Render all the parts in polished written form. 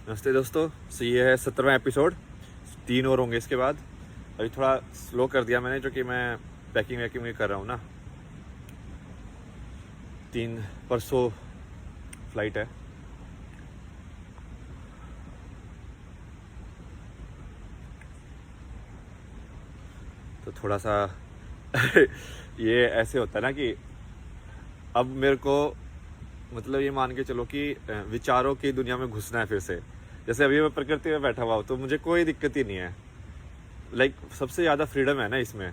नमस्ते दोस्तों। सो ये है 17वां एपिसोड। 3 और होंगे इसके बाद। अभी थोड़ा स्लो कर दिया मैंने, जो कि मैं पैकिंग वैकिंग भी कर रहा हूँ ना। 3 परसों फ्लाइट है। तो थोड़ा सा ये ऐसे होता है ना कि अब मेरे को मतलब ये मान के चलो कि विचारों की दुनिया में घुसना है फिर से। जैसे अभी मैं प्रकृति में बैठा हुआ हूँ तो मुझे कोई दिक्कत ही नहीं है। सबसे ज़्यादा फ्रीडम है ना इसमें।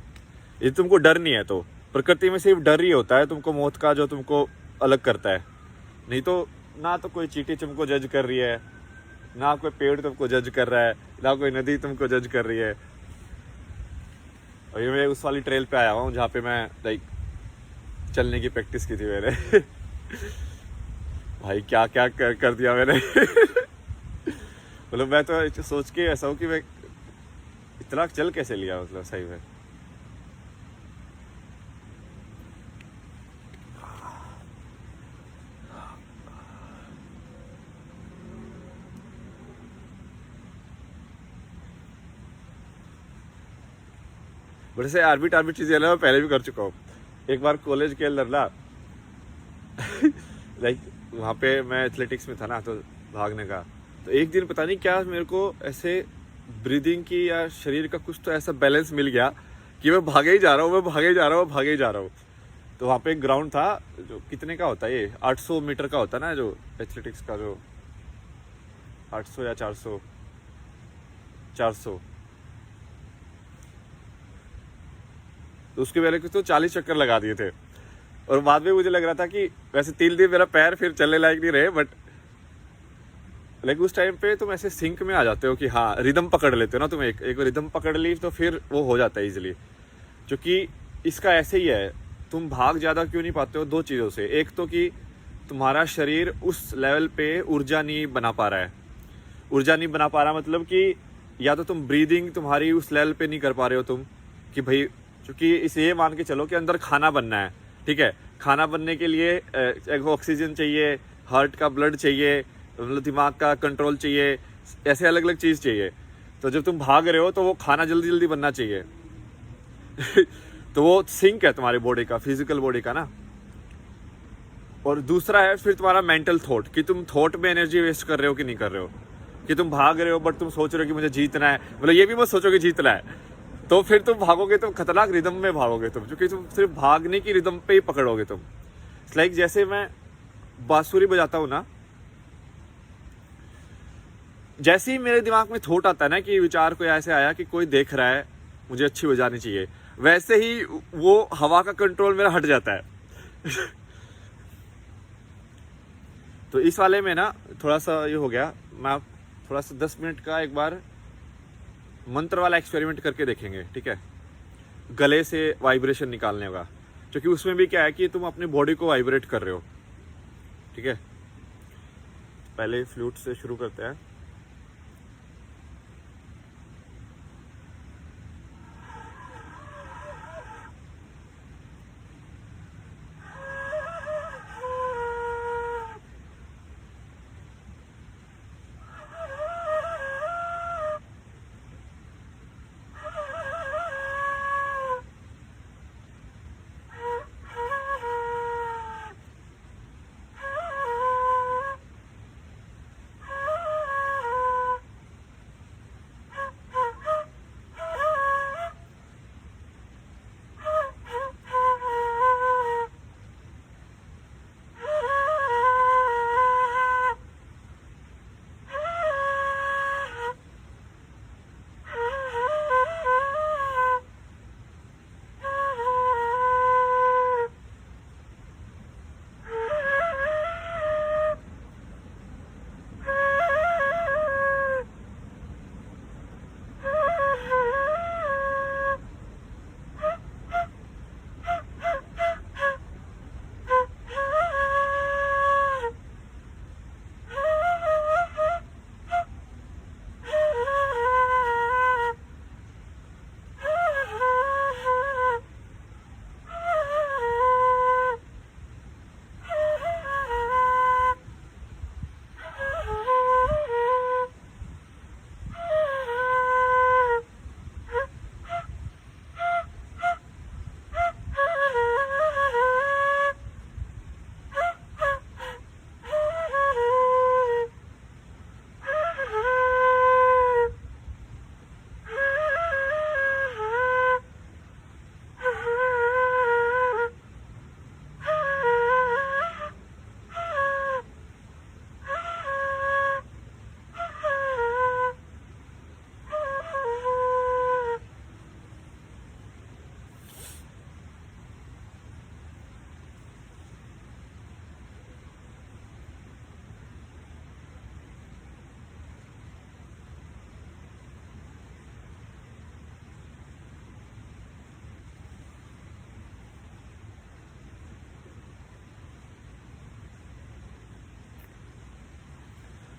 ये तुमको डर नहीं है तो प्रकृति में सिर्फ डर ही होता है तुमको, मौत का, जो तुमको अलग करता है। नहीं तो ना तो कोई चींटी तुमको जज कर रही है, ना कोई पेड़ तुमको जज कर रहा है, ना कोई नदी तुमको जज कर रही है। अभी मैं उस वाली ट्रेल पे आया हूँ जहाँ पे मैं चलने की प्रैक्टिस की थी मैंने। भाई क्या क्या कर दिया मैंने। मतलब मैं तो सोच के ऐसा हूँ कि मैं इतना चल कैसे लिया, मतलब सही में। बट से आर्बिट आर्बिट चीजें मैं पहले भी कर चुका हूँ। एक बार कॉलेज के अंदर ना वहाँ पे मैं एथलेटिक्स में था ना, तो भागने का। तो एक दिन पता नहीं क्या मेरे को ऐसे ब्रीदिंग की या शरीर का कुछ तो ऐसा बैलेंस मिल गया कि मैं भागे ही जा रहा हूँ, मैं भागे ही जा रहा हूँ, भागे ही जा रहा हूँ। तो वहाँ पे एक ग्राउंड था, जो कितने का होता है, ये 800 मीटर का होता है ना, जो एथलेटिक्स का, जो 800 या 400, 400। तो उसके पहले कुछ तो 40 चक्कर लगा दिए थे। और बाद में मुझे लग रहा था कि वैसे 3 दिन मेरा पैर फिर चलने लायक नहीं रहे, बट उस टाइम पे तुम ऐसे सिंक में आ जाते हो कि हाँ, रिदम पकड़ लेते हो ना तुम। एक रिदम पकड़ ली तो फिर वो हो जाता है इजीली। क्योंकि इसका ऐसे ही है, तुम भाग ज़्यादा क्यों नहीं पाते हो? 2 चीज़ों से। एक तो कि तुम्हारा शरीर उस लेवल पे ऊर्जा नहीं बना पा रहा है। ऊर्जा नहीं बना पा रहा मतलब कि या तो तुम ब्रीदिंग तुम्हारी उस लेवल पे नहीं कर पा रहे हो तुम, कि भाई, क्योंकि इसे ये मान के चलो कि अंदर खाना बनना है, ठीक है। खाना बनने के लिए एक ऑक्सीजन चाहिए, हार्ट का ब्लड चाहिए, मतलब दिमाग का कंट्रोल चाहिए, ऐसे अलग अलग चीज़ चाहिए। तो जब तुम भाग रहे हो तो वो खाना जल्दी जल्दी बनना चाहिए। तो वो सिंक है तुम्हारी बॉडी का, फिजिकल बॉडी का ना। और दूसरा है फिर तुम्हारा मेंटल थॉट, कि तुम थॉट में एनर्जी वेस्ट कर रहे हो कि नहीं कर रहे हो। कि तुम भाग रहे हो बट तुम सोच रहे हो कि मुझे जीतना है, मतलब ये भी मत सोचो कि जीतना है। तो फिर तुम भागोगे, तुम खतरनाक रिदम में भागोगे तुम, क्योंकि तुम सिर्फ भागने की रिदम पे ही पकड़ोगे तुम। जैसे मैं बांसुरी बजाता हूँ ना, जैसे ही मेरे दिमाग में थॉट आता है ना कि विचार कोई ऐसे आया कि कोई देख रहा है, मुझे अच्छी बजानी चाहिए, वैसे ही वो हवा का कंट्रोल मेरा हट जाता है। तो इस वाले में ना थोड़ा सा ये हो गया। मैं थोड़ा सा 10 मिनट का एक बार मंत्र वाला एक्सपेरिमेंट करके देखेंगे, ठीक है। गले से वाइब्रेशन निकालने का, क्योंकि उसमें भी क्या है कि तुम अपनी बॉडी को वाइब्रेट कर रहे हो, ठीक है। पहले फ्लूट से शुरू करते हैं।